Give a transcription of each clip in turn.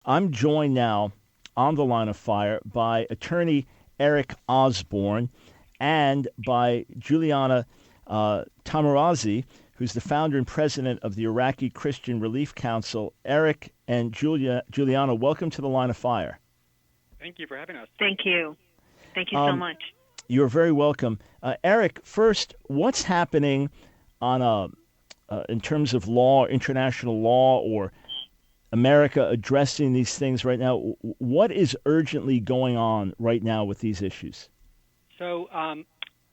I'm joined now on the line of fire by attorney Eric Osborne and by Juliana Tamarazzi, who's the founder and president of the Iraqi Christian Relief Council. Eric and Juliana, welcome to the line of fire. Thank you for having us. Thank you. Thank you so much. You're very welcome. Eric, first, what's happening on in terms of law, international law, or America addressing these things right now? What is urgently going on right now with these issues? So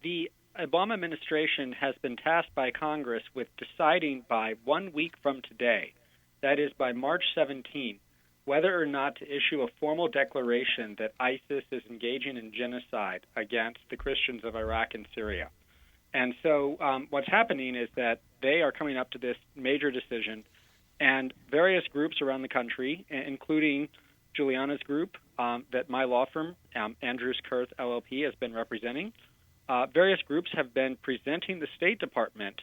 the Obama administration has been tasked by Congress with deciding by 1 week from today, that is by March 17, whether or not to issue a formal declaration that ISIS is engaging in genocide against the Christians of Iraq and Syria. And so what's happening is that they are coming up to this major decision, and various groups around the country, including Juliana's group that my law firm, Andrews Kurth LLP, has been representing, various groups have been presenting the State Department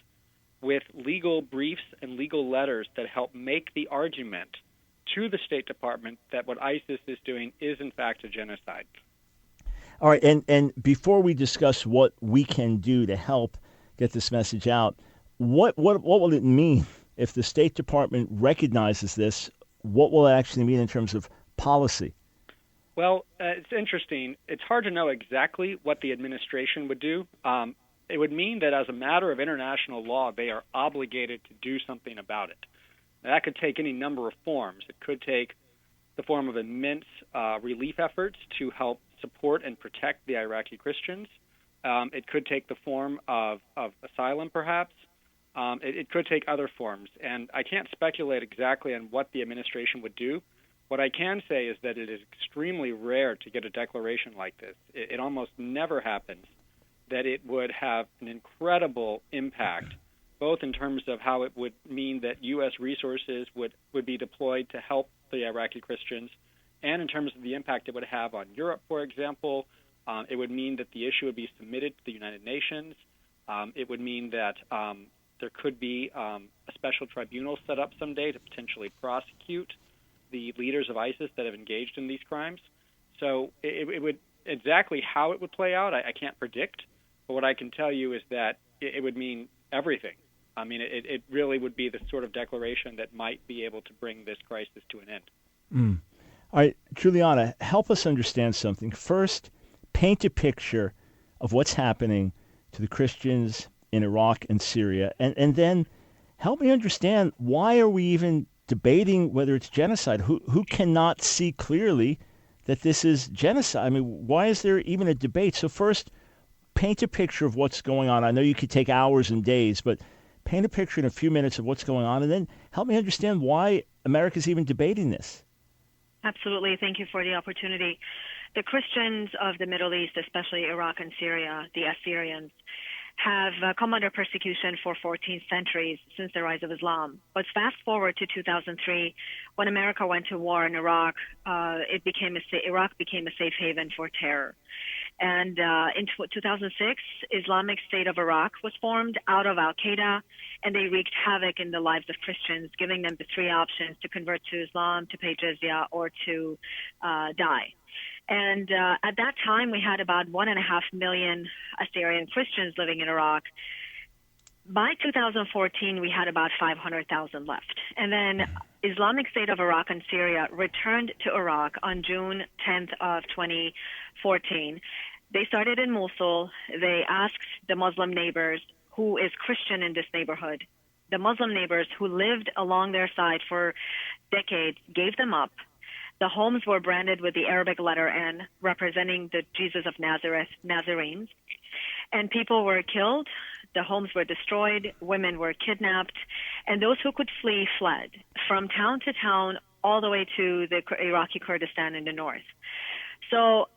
with legal briefs and legal letters that help make the argument to the State Department that what ISIS is doing is, in fact, a genocide. All right, and before we discuss what we can do to help get this message out, what will it mean if the State Department recognizes this? What will it actually mean in terms of policy? Well, it's interesting. It's hard to know exactly what the administration would do. It would mean that as a matter of international law, they are obligated to do something about it. Now, that could take any number of forms. It could take the form of immense relief efforts to help support and protect the Iraqi Christians. It could take the form of asylum, perhaps. It could take other forms. And I can't speculate exactly on what the administration would do. What I can say is that it is extremely rare to get a declaration like this. It almost never happens that it would have an incredible impact, both in terms of how it would mean that U.S. resources would be deployed to help the Iraqi Christians, and in terms of the impact it would have on Europe, for example. It would mean that the issue would be submitted to the United Nations. It would mean that there could be a special tribunal set up someday to potentially prosecute the leaders of ISIS that have engaged in these crimes. So it would exactly how it would play out, I can't predict. But what I can tell you is that it would mean everything. I mean, it really would be the sort of declaration that might be able to bring this crisis to an end. All right, Juliana, help us understand something. First, paint a picture of what's happening to the Christians in Iraq and Syria, and then help me understand, why are we even debating whether it's genocide? Who cannot see clearly that this is genocide? I mean, why is there even a debate? So first, paint a picture of what's going on. I know you could take hours and days, but paint a picture in a few minutes of what's going on, and then help me understand why America's even debating this. Absolutely. Thank you for the opportunity. The Christians of the Middle East, especially Iraq and Syria, the Assyrians, have come under persecution for 14 centuries since the rise of Islam. But fast forward to 2003, when America went to war in Iraq, Iraq became a safe haven for terror. And in 2006, Islamic State of Iraq was formed out of Al-Qaeda, and they wreaked havoc in the lives of Christians, giving them the three options: to convert to Islam, to pay jizya, or to die. And at that time, we had about 1.5 million Assyrian Christians living in Iraq. By 2014, we had about 500,000 left. And then Islamic State of Iraq and Syria returned to Iraq on June 10th of 2014. They started in Mosul. They asked the Muslim neighbors, who is Christian in this neighborhood. The Muslim neighbors who lived along their side for decades gave them up. The homes were branded with the Arabic letter N, representing the Jesus of Nazareth, Nazarenes. And people were killed. The homes were destroyed. Women were kidnapped. And those who could flee fled from town to town, all the way to the Iraqi Kurdistan in the north. So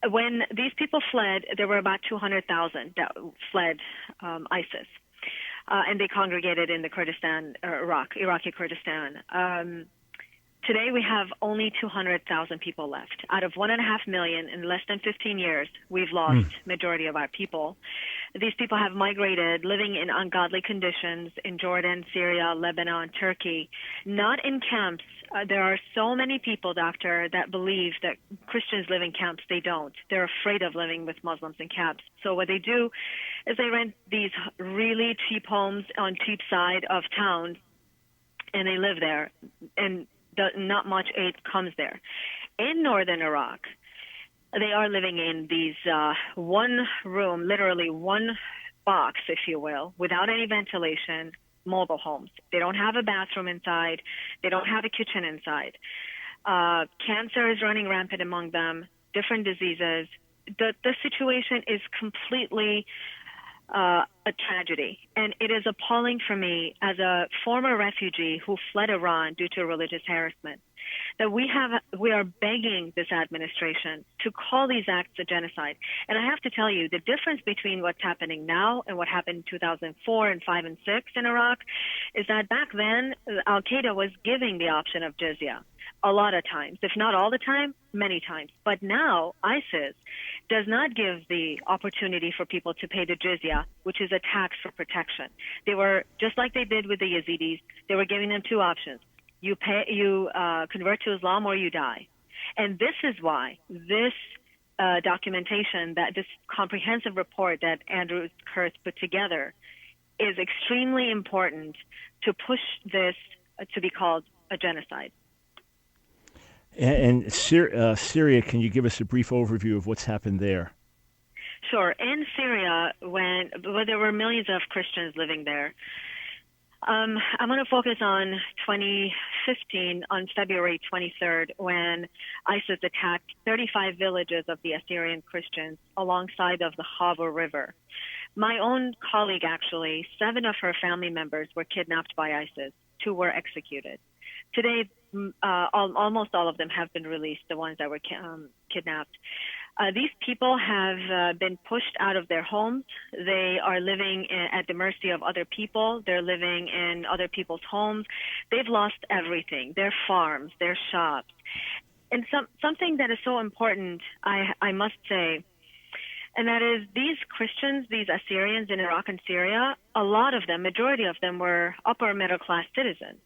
when these people fled, there were about 200,000 that fled ISIS. And they congregated in the Kurdistan, Iraqi Kurdistan. Today, we have only 200,000 people left. Out of 1.5 million in less than 15 years, we've lost majority of our people. These people have migrated, living in ungodly conditions in Jordan, Syria, Lebanon, Turkey, not in camps There are so many people, Doctor, that believe that Christians live in camps. They don't. They're afraid of living with Muslims in camps. So what they do is they rent these really cheap homes on cheap side of towns, and they live there, and not much aid comes there. In northern Iraq, they are living in these one room, literally one box, if you will, without any ventilation, mobile homes. They don't have a bathroom inside. They don't have a kitchen inside. Cancer is running rampant among them, different diseases. The situation is completely a tragedy. And it is appalling for me as a former refugee who fled Iran due to religious harassment that we are begging this administration to call these acts a genocide. And I have to tell you, the difference between what's happening now and what happened in 2004 and 5 and 6 in Iraq is that back then, Al-Qaeda was giving the option of jizya a lot of times, if not all the time, many times. But now ISIS does not give the opportunity for people to pay the jizya, which is a tax for protection. They were, just like they did with the Yazidis, they were giving them two options. You convert to Islam or you die. And this is why this documentation, that this comprehensive report that Andrew Kurth put together is extremely important to push this to be called a genocide. And Syria, can you give us a brief overview of what's happened there? Sure. In Syria, when there were millions of Christians living there, I'm going to focus on 2015, on February 23rd, when ISIS attacked 35 villages of the Assyrian Christians alongside of the Hava River. My own colleague, actually, 7 of her family members were kidnapped by ISIS. 2 were executed. Today, almost all of them have been released, the ones that were kidnapped. These people have been pushed out of their homes. They are living at the mercy of other people. They're living in other people's homes. They've lost everything, their farms, their shops. And something that is so important, I must say, and that is these Christians, these Assyrians in Iraq and Syria, a lot of them, majority of them were upper middle class citizens.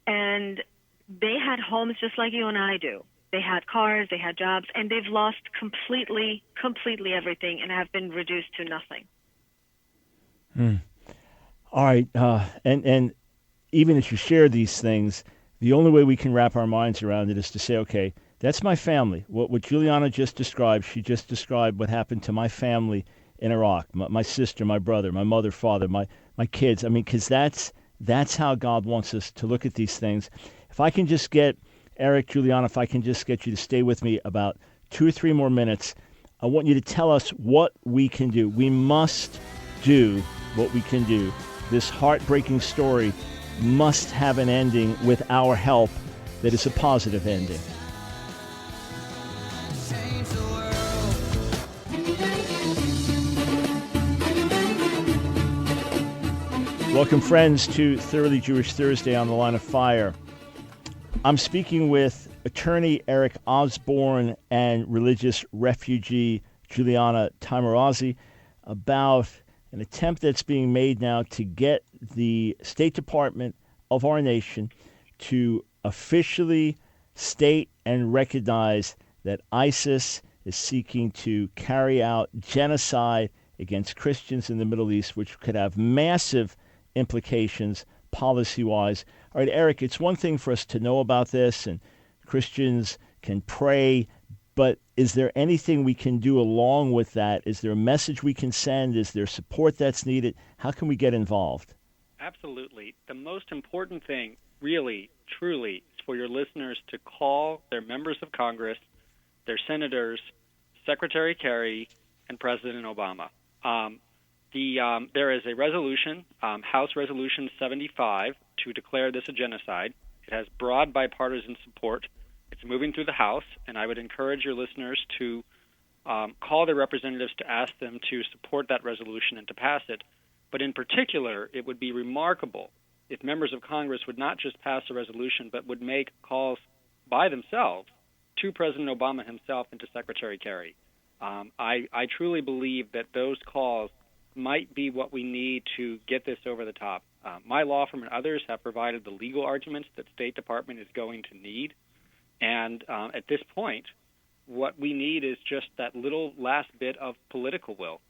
And they had homes just like you and I do. They had cars, they had jobs, and they've lost completely everything and have been reduced to nothing. All right. And even as you share these things, the only way we can wrap our minds around it is to say, okay, that's my family. What Juliana just described, she just described what happened to my family in Iraq, my sister, my brother, my mother, father, my kids. I mean, because that's how God wants us to look at these things. If I can just get Eric, Juliana, if I can just get you to stay with me about 2 or 3 more minutes, I want you to tell us what we can do. We must do what we can do. This heartbreaking story must have an ending with our help that is a positive ending. Welcome, friends, to Thoroughly Jewish Thursday on the Line of Fire. I'm speaking with attorney Eric Osborne and religious refugee Juliana Taimoorazy about an attempt that's being made now to get the State Department of our nation to officially state and recognize that ISIS is seeking to carry out genocide against Christians in the Middle East, which could have massive implications policy-wise. All right, Eric, it's one thing for us to know about this, and Christians can pray, but is there anything we can do along with that? Is there a message we can send? Is there support that's needed? How can we get involved? Absolutely. The most important thing, really, truly, is for your listeners to call their members of Congress, their senators, Secretary Kerry, and President Obama. There is a resolution, House Resolution 75, to declare this a genocide. It has broad bipartisan support. It's moving through the House, and I would encourage your listeners to call their representatives to ask them to support that resolution and to pass it. But in particular, it would be remarkable if members of Congress would not just pass a resolution, but would make calls by themselves to President Obama himself and to Secretary Kerry. I truly believe that those calls might be what we need to get this over the top. My law firm and others have provided the legal arguments that State Department is going to need. And at this point, what we need is just that little last bit of political will.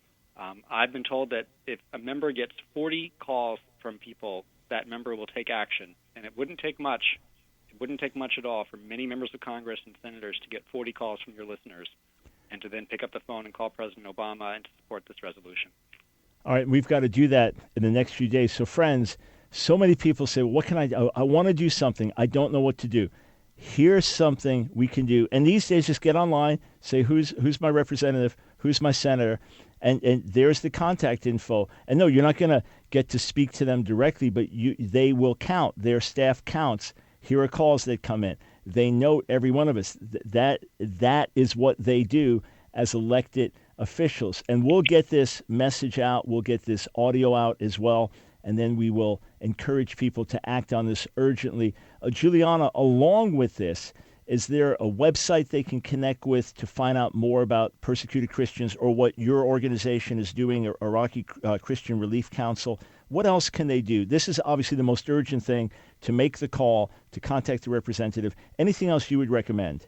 I've been told that if a member gets 40 calls from people, that member will take action. And it wouldn't take much. It wouldn't take much at all for many members of Congress and senators to get 40 calls from your listeners and to then pick up the phone and call President Obama and to support this resolution. All right, we've got to do that in the next few days. So, friends, so many people say, well, what can I do? I want to do something. I don't know what to do. Here's something we can do. And these days, just get online, say, who's my representative, who's my senator, and there's the contact info. And no, you're not going to get to speak to them directly, but they will count. Their staff counts. Here are calls that come in. They note every one of us. That is what they do as elected officials. And we'll get this message out. We'll get this audio out as well. And then we will encourage people to act on this urgently. Juliana, along with this, is there a website they can connect with to find out more about persecuted Christians or what your organization is doing, Iraqi Christian Relief Council? What else can they do? This is obviously the most urgent thing, to make the call, to contact the representative. Anything else you would recommend?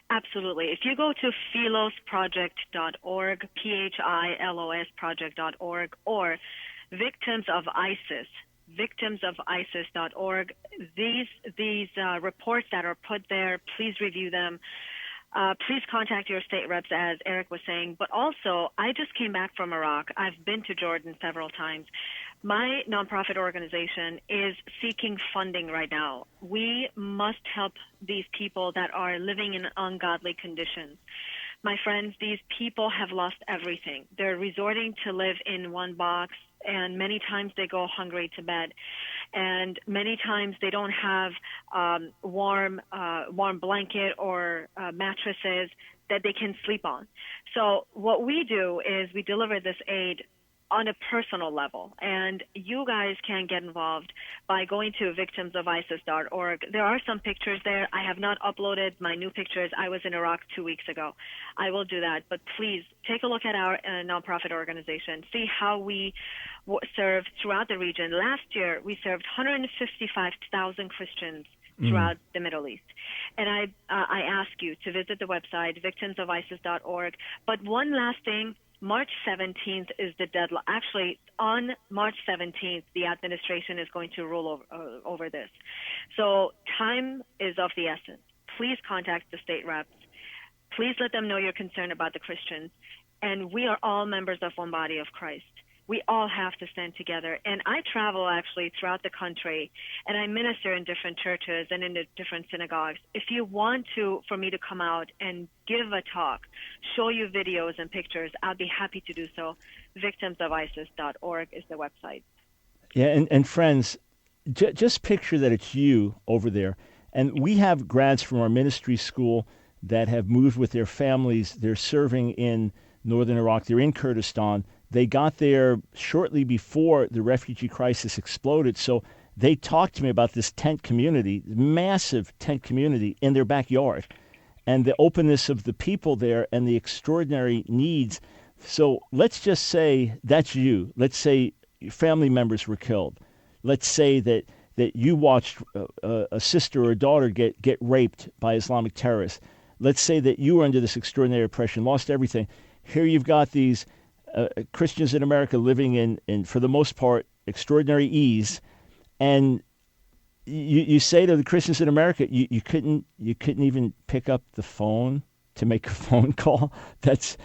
Absolutely. If you go to philosproject.org, PHILOS project.org, or victimsofisis.org, these reports that are put there, please review them. Please contact your state reps, as Eric was saying. But also, I just came back from Iraq. I've been to Jordan several times. My nonprofit organization is seeking funding right now. We must help these people that are living in ungodly conditions. My friends, these people have lost everything. They're resorting to live in one box, and many times they go hungry to bed. And many times they don't have warm blanket or mattresses that they can sleep on. So what we do is we deliver this aid on a personal level, and you guys can get involved by going to victimsofisis.org. There are some pictures there. I have not uploaded my new pictures. I was in Iraq 2 weeks ago. I will do that, but please take a look at our nonprofit organization. See how we serve throughout the region. Last year, we served 155,000 Christians throughout the Middle East. And I ask you to visit the website, victimsofisis.org. But one last thing, March 17th is the deadline. Actually, on March 17th, the administration is going to rule over this. So time is of the essence. Please contact the state reps. Please let them know you're concerned about the Christians. And we are all members of one body of Christ. We all have to stand together. And I travel actually throughout the country, and I minister in different churches and in the different synagogues. If you want for me to come out and give a talk, show you videos and pictures, I'll be happy to do so. Victimsofisis.org is the website. Yeah, and friends, just picture that it's you over there. And we have grads from our ministry school that have moved with their families. They're serving in northern Iraq. They're in Kurdistan. They got there shortly before the refugee crisis exploded. So they talked to me about this tent community, massive tent community in their backyard, and the openness of the people there and the extraordinary needs. So let's just say that's you. Let's say your family members were killed. Let's say that you watched a sister or a daughter get raped by Islamic terrorists. Let's say that you were under this extraordinary oppression, lost everything. Here you've got these Christians in America living in, for the most part, extraordinary ease, and you say to the Christians in America, you couldn't even pick up the phone to make a phone call. That's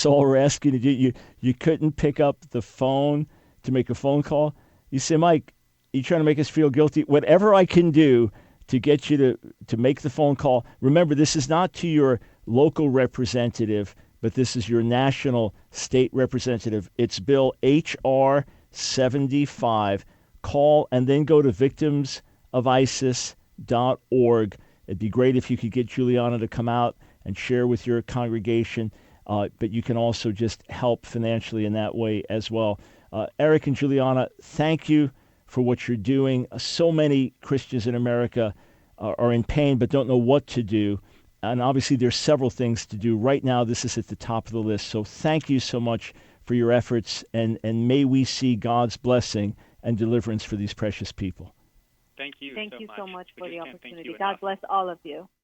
all we're asking you to do. You couldn't pick up the phone to make a phone call. You say, Mike, you're trying to make us feel guilty. Whatever I can do to get you to make the phone call. Remember, this is not to your local representative, but this is your national state representative. It's Bill H.R. 75. Call and then go to victimsofisis.org. It'd be great if you could get Juliana to come out and share with your congregation, but you can also just help financially in that way as well. Eric and Juliana, thank you for what you're doing. So many Christians in America are in pain but don't know what to do. And obviously, there's several things to do. Right now, this is at the top of the list. So thank you so much for your efforts, and may we see God's blessing and deliverance for these precious people. Thank you. Thank so you much. so much We for the just can't thank opportunity. you God enough. bless all of you.